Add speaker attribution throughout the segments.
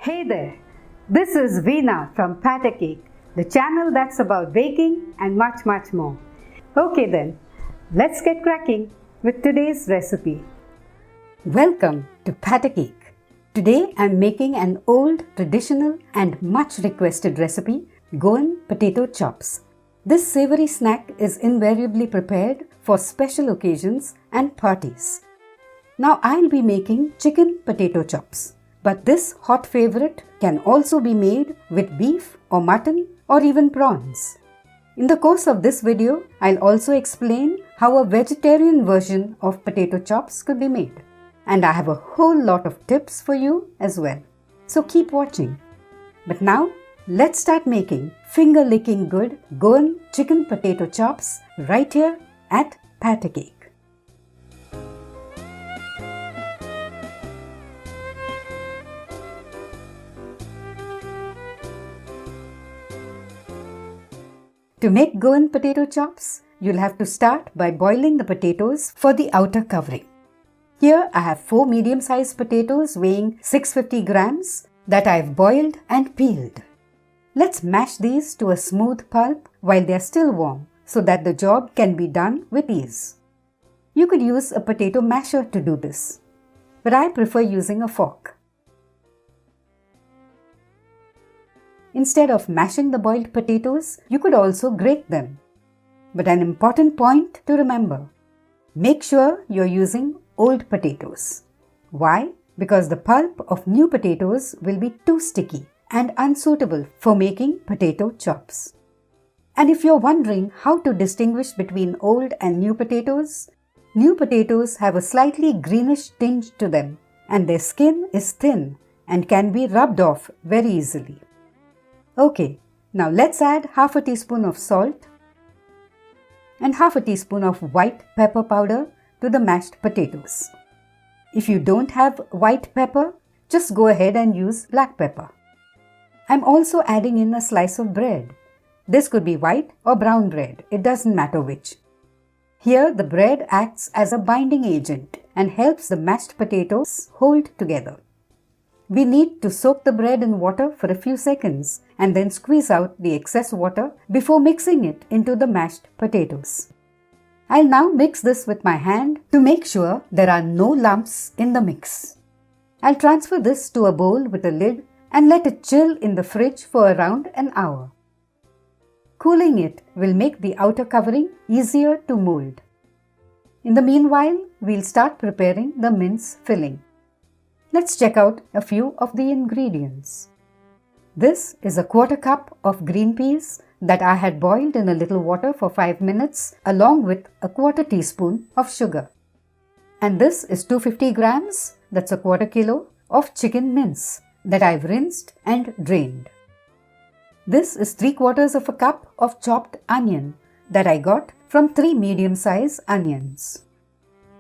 Speaker 1: Hey there, this is Veena from Patty, the channel that's about baking and much more. Okay then, let's get cracking with today's recipe. Welcome to Patty. Today I'm making an old, traditional and much requested recipe, Goan Potato Chops. This savoury snack is invariably prepared for special occasions and parties. Now I'll be making chicken potato chops. But this hot favorite can also be made with beef or mutton or even prawns. In the course of this video, I'll also explain how a vegetarian version of potato chops could be made. And I have a whole lot of tips for you as well. So keep watching. But now, let's start making finger-licking good Goan chicken potato chops right here at Patty. To make Goan potato chops, you'll have to start by boiling the potatoes for the outer covering. Here I have 4 medium-sized potatoes weighing 650 grams that I've boiled and peeled. Let's mash these to a smooth pulp while they're still warm so that the job can be done with ease. You could use a potato masher to do this, but I prefer using a fork. Instead of mashing the boiled potatoes, you could also grate them. But an important point to remember, make sure you're using old potatoes. Why? Because the pulp of new potatoes will be too sticky and unsuitable for making potato chops. And if you're wondering how to distinguish between old and new potatoes have a slightly greenish tinge to them, and their skin is thin and can be rubbed off very easily. Okay, now let's add half a teaspoon of salt and half a teaspoon of white pepper powder to the mashed potatoes. If you don't have white pepper, just go ahead and use black pepper. I'm also adding in a slice of bread. This could be white or brown bread, it doesn't matter which. Here the bread acts as a binding agent and helps the mashed potatoes hold together. We need to soak the bread in water for a few seconds and then squeeze out the excess water before mixing it into the mashed potatoes. I'll now mix this with my hand to make sure there are no lumps in the mix. I'll transfer this to a bowl with a lid and let it chill in the fridge for around an hour. Cooling it will make the outer covering easier to mold. In the meanwhile, we'll start preparing the mince filling. Let's check out a few of the ingredients. This is a 1/4 cup of green peas that I had boiled in a little water for 5 minutes along with a 1/4 teaspoon of sugar. And this is 250 grams, that's a 1/4 kilo, of chicken mince that I've rinsed and drained. This is 3/4 cup of chopped onion that I got from 3 medium-sized onions.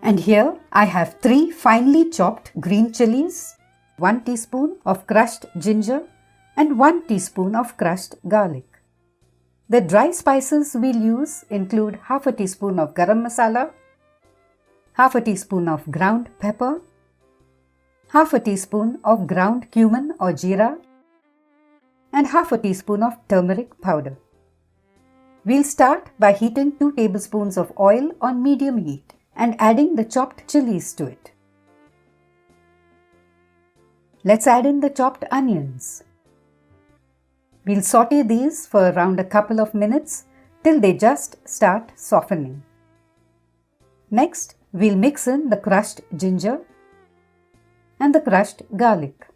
Speaker 1: And here I have 3 finely chopped green chilies, 1 teaspoon of crushed ginger and 1 teaspoon of crushed garlic. The dry spices we'll use include half a teaspoon of garam masala, half a teaspoon of ground pepper, half a teaspoon of ground cumin or jeera, and half a teaspoon of turmeric powder. We'll start by heating 2 tablespoons of oil on medium heat and adding the chopped chilies to it. Let's add in the chopped onions. We'll saute these for around a couple of minutes till they just start softening. Next, we'll mix in the crushed ginger and the crushed garlic.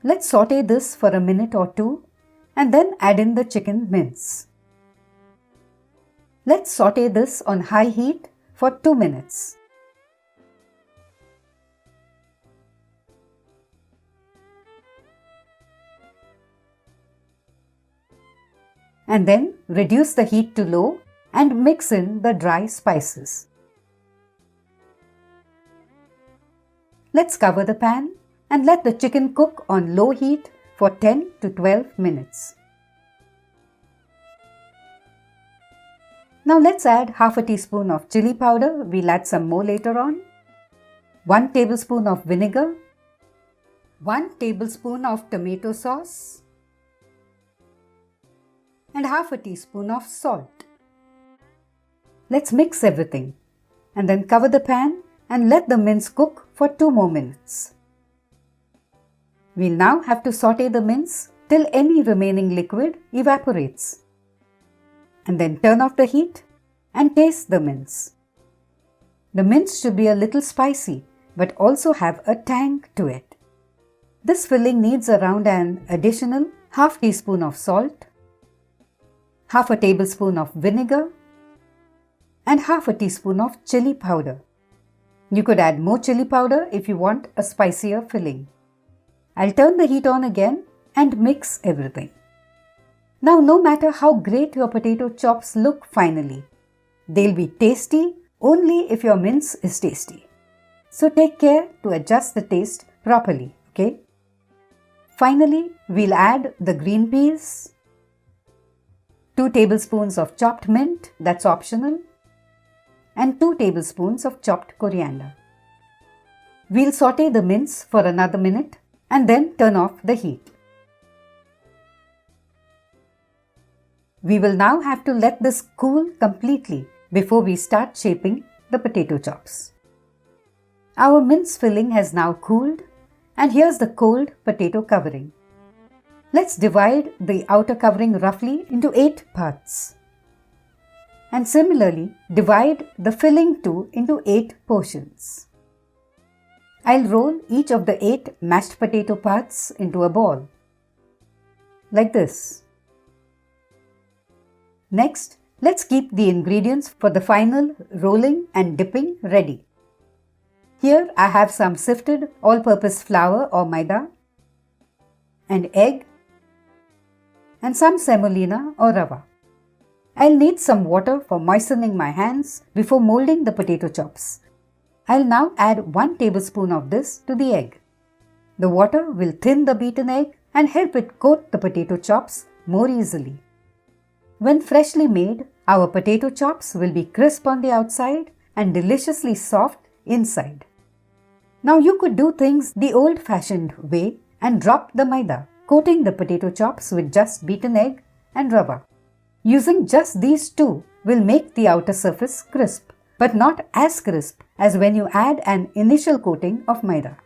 Speaker 1: Let's saute this for a minute or 2 and then add in the chicken mince. Let's saute this on high heat for 2 minutes. And then reduce the heat to low and mix in the dry spices. Let's cover the pan and let the chicken cook on low heat for 10 to 12 minutes. Now let's add half a teaspoon of chili powder. We'll add some more later on. 1 tablespoon of vinegar, 1 tablespoon of tomato sauce, and half a teaspoon of salt. Let's mix everything and then cover the pan and let the mince cook for 2 more minutes. We'll now have to saute the mince till any remaining liquid evaporates. And then turn off the heat and taste the mince. The mince should be a little spicy but also have a tang to it. This filling needs around an additional half teaspoon of salt, half a tablespoon of vinegar, and half a teaspoon of chili powder. You could add more chili powder if you want a spicier filling. I'll turn the heat on again and mix everything. Now, no matter how great your potato chops look finally, they'll be tasty only if your mince is tasty. So take care to adjust the taste properly, okay? Finally, we'll add the green peas, 2 tablespoons of chopped mint, that's optional, and 2 tablespoons of chopped coriander. We'll saute the mince for another minute and then turn off the heat. We will now have to let this cool completely before we start shaping the potato chops. Our mince filling has now cooled, and here's the cold potato covering. Let's divide the outer covering roughly into 8 parts. And similarly, divide the filling too into 8 portions. I'll roll each of the 8 mashed potato parts into a ball, like this. Next, let's keep the ingredients for the final rolling and dipping ready. Here I have some sifted all-purpose flour or maida, an egg, and some semolina or rava. I'll need some water for moistening my hands before molding the potato chops. I'll now add 1 tablespoon of this to the egg. The water will thin the beaten egg and help it coat the potato chops more easily. When freshly made, our potato chops will be crisp on the outside and deliciously soft inside. Now you could do things the old-fashioned way and drop the maida, coating the potato chops with just beaten egg and rava. Using just these two will make the outer surface crisp, but not as crisp as when you add an initial coating of maida.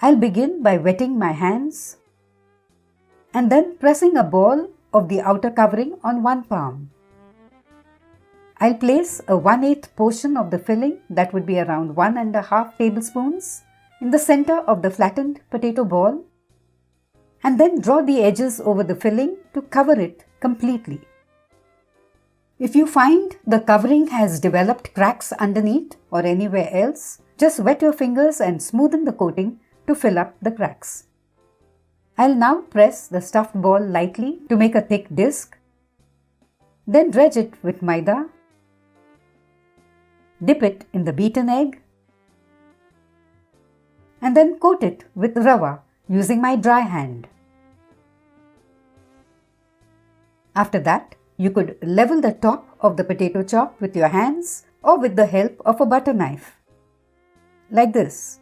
Speaker 1: I'll begin by wetting my hands and then pressing a ball of the outer covering on one palm. I'll place a 1/8 portion of the filling, that would be around 1½ tablespoons, in the center of the flattened potato ball and then draw the edges over the filling to cover it completely. If you find the covering has developed cracks underneath or anywhere else, just wet your fingers and smoothen the coating to fill up the cracks. I'll now press the stuffed ball lightly to make a thick disc. Then dredge it with maida. Dip it in the beaten egg. And then coat it with rava using my dry hand. After that, you could level the top of the potato chop with your hands or with the help of a butter knife, like this.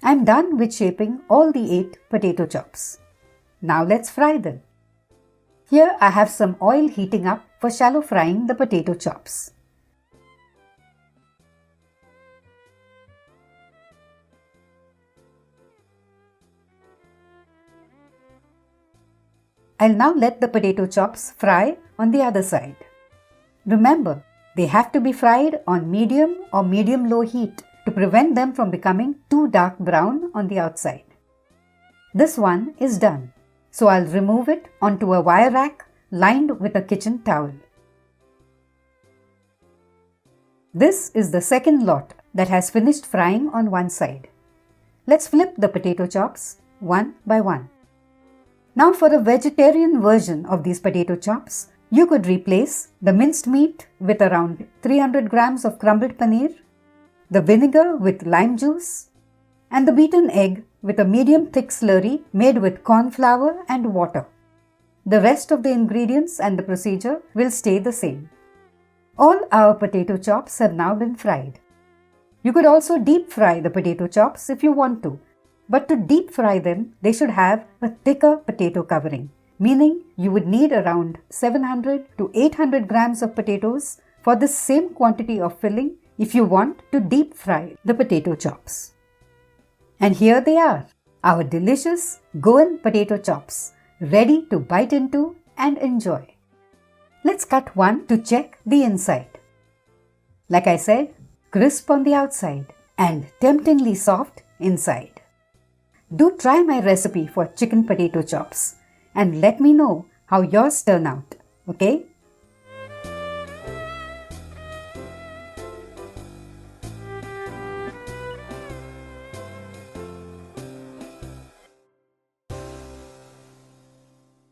Speaker 1: I'm done with shaping all the 8 potato chops. Now let's fry them. Here I have some oil heating up for shallow frying the potato chops. I'll now let the potato chops fry on the other side. Remember, they have to be fried on medium or medium-low heat to prevent them from becoming too dark brown on the outside. This one is done, so I'll remove it onto a wire rack lined with a kitchen towel. This is the second lot that has finished frying on one side. Let's flip the potato chops one by one. Now for a vegetarian version of these potato chops, you could replace the minced meat with around 300 grams of crumbled paneer, the vinegar with lime juice, and the beaten egg with a medium thick slurry made with corn flour and water. The rest of the ingredients and the procedure will stay the same. All our potato chops have now been fried. You could also deep fry the potato chops if you want to, but to deep fry them, they should have a thicker potato covering, meaning you would need around 700 to 800 grams of potatoes for the same quantity of filling if you want to deep fry the potato chops. And here they are, our delicious Goan potato chops, ready to bite into and enjoy. Let's cut one to check the inside. Like I said, crisp on the outside and temptingly soft inside. Do try my recipe for chicken potato chops and let me know how yours turn out, okay?